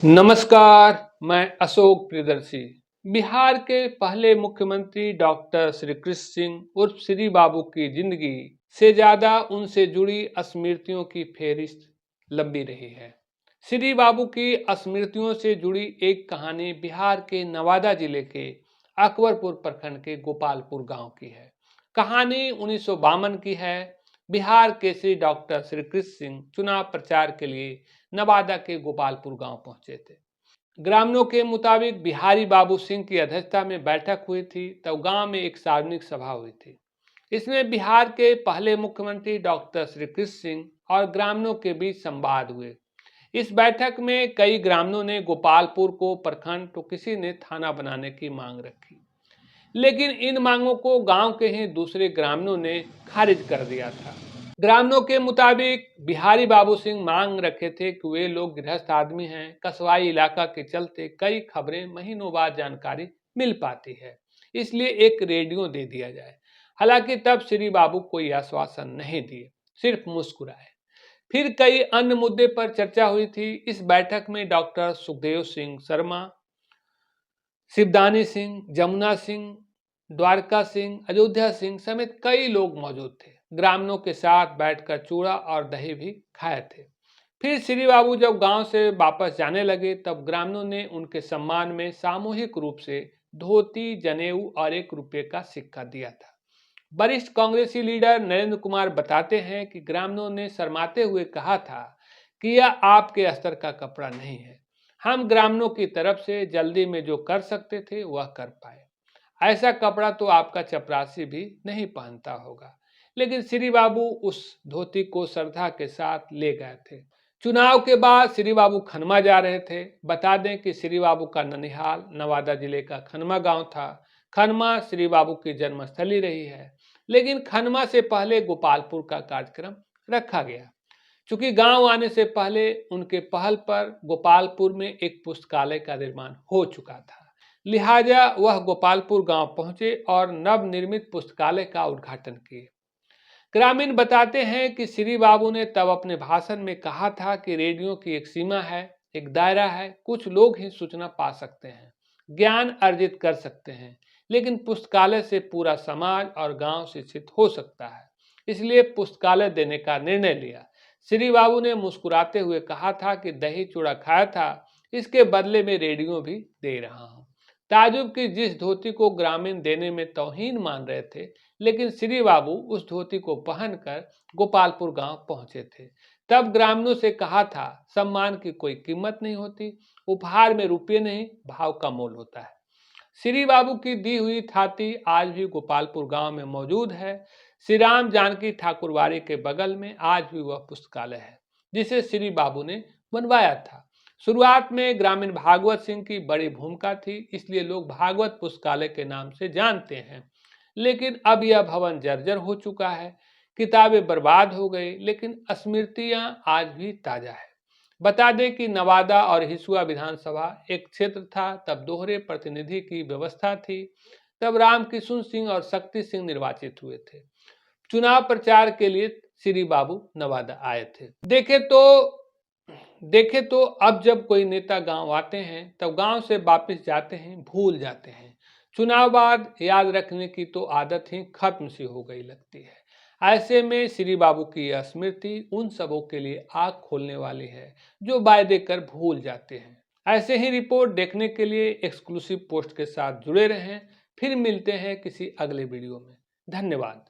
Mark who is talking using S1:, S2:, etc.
S1: नमस्कार, मैं अशोक प्रियदर्शी। बिहार के पहले मुख्यमंत्री डॉक्टर श्री कृष्ण सिंह उर्फ श्री बाबू की जिंदगी से ज्यादा उनसे जुड़ी स्मृतियों की फेहरिस्त लंबी रही है। श्री बाबू की स्मृतियों से जुड़ी एक कहानी बिहार के नवादा जिले के अकबरपुर प्रखंड के गोपालपुर गांव की है। कहानी 1952 की है। बिहार के श्री डॉक्टर श्री कृष्ण सिंह चुनाव प्रचार के लिए नवादा के गोपालपुर गांव पहुंचे थे। ग्रामीणों के मुताबिक बिहारी बाबू सिंह की अध्यक्षता में बैठक हुई थी, तब गांव में एक सार्वजनिक सभा हुई थी। इसमें बिहार के पहले मुख्यमंत्री डॉक्टर श्री कृष्ण सिंह और ग्रामीणों के बीच संवाद हुए। इस बैठक में कई ग्रामीणों ने गोपालपुर को प्रखंड तो किसी ने थाना बनाने की मांग रखी, लेकिन इन मांगों को गांव के ही दूसरे ग्रामीणों ने खारिज कर दिया था। ग्रामीणों के मुताबिक बिहारी बाबू सिंह मांग रखे थे कि वे लोग गृहस्थ आदमी हैं, कस्बाई इलाका के चलते कई खबरें महीनों बाद जानकारी मिल पाती है, इसलिए एक रेडियो दे दिया जाए। हालांकि तब श्री बाबू कोई आश्वासन नहीं दिए, सिर्फ मुस्कुराए। फिर कई अन्य मुद्दे पर चर्चा हुई थी। इस बैठक में डॉक्टर सुखदेव सिंह शर्मा, शिवदानी सिंह, जमुना सिंह, द्वारका सिंह, अयोध्या सिंह समेत कई लोग मौजूद थे। ग्रामीणों के साथ बैठकर चूड़ा और दही भी खाए थे। फिर श्री बाबू जब गांव से वापस जाने लगे, तब ग्रामीणों ने उनके सम्मान में सामूहिक रूप से धोती, जनेऊ और ₹1 का सिक्का दिया था। वरिष्ठ कांग्रेसी लीडर नरेंद्र कुमार बताते हैं कि ग्रामीणों ने शर्माते हुए कहा था कि यह आपके स्तर का कपड़ा नहीं है। हम ग्रामीणों की तरफ से जल्दी में जो कर सकते थे वह कर पाए। ऐसा कपड़ा तो आपका चपरासी भी नहीं पहनता होगा। लेकिन श्री बाबू उस धोती को श्रद्धा के साथ ले गए थे। चुनाव के बाद श्री बाबू खनमा जा रहे थे। बता दें कि श्री बाबू का ननिहाल नवादा जिले का खनमा गांव था। खनमा श्री बाबू की जन्मस्थली रही है, लेकिन खनमा से पहले गोपालपुर का कार्यक्रम रखा गया। चूंकि गांव आने से पहले उनके पहल पर गोपालपुर में एक पुस्तकालय का निर्माण हो चुका था, लिहाजा वह गोपालपुर गांव पहुंचे और नवनिर्मित पुस्तकालय का उद्घाटन किए। ग्रामीण बताते हैं कि श्री बाबू ने तब अपने भाषण में कहा था कि रेडियो की एक सीमा है, एक दायरा है। कुछ लोग ही सूचना पा सकते हैं, ज्ञान अर्जित कर सकते हैं, लेकिन पुस्तकालय से पूरा समाज और गांव शिक्षित हो सकता है। इसलिए पुस्तकालय देने का निर्णय लिया। श्री बाबू ने मुस्कुराते हुए कहा था कि दही चूड़ा खाया था, इसके बदले में रेडियो भी दे रहा हूं। ताजुब की जिस धोती को ग्रामीण देने में तौहीन मान रहे थे, लेकिन श्री बाबू उस धोती को पहनकर गोपालपुर गांव पहुंचे थे। तब ग्रामीणों से कहा था, सम्मान की कोई कीमत नहीं होती, उपहार में रुपये नहीं, भाव का मोल होता है। श्री बाबू की दी हुई थाती आज भी गोपालपुर गांव में मौजूद है। श्री राम जानकी ठाकुरबाड़ी के बगल में आज भी वह पुस्तकालय है जिसे श्री बाबू ने बनवाया था। शुरुआत में ग्रामीण भागवत सिंह की बड़ी भूमिका थी, इसलिए लोग भागवत पुस्तकालय के नाम से जानते हैं। लेकिन अब यह भवन जर्जर हो चुका है, किताबें बर्बाद हो गई, लेकिन स्मृतियां आज भी ताजा है। बता दें कि नवादा और हिसुआ विधानसभा एक क्षेत्र था, तब दोहरे प्रतिनिधि की व्यवस्था थी। तब रामकिशुन सिंह और शक्ति सिंह निर्वाचित हुए थे। चुनाव प्रचार के लिए श्री बाबू नवादा आए थे। देखे तो अब जब कोई नेता गांव आते हैं, तब गांव से वापस जाते हैं, भूल जाते हैं। चुनाव बाद याद रखने की तो आदत ही खत्म सी हो गई लगती है। ऐसे में श्री बाबू की यह स्मृति उन सबों के लिए आंख खोलने वाली है जो वायदे कर भूल जाते हैं। ऐसे ही रिपोर्ट देखने के लिए एक्सक्लूसिव पोस्ट के साथ जुड़े रहें। फिर मिलते हैं किसी अगले वीडियो में। धन्यवाद।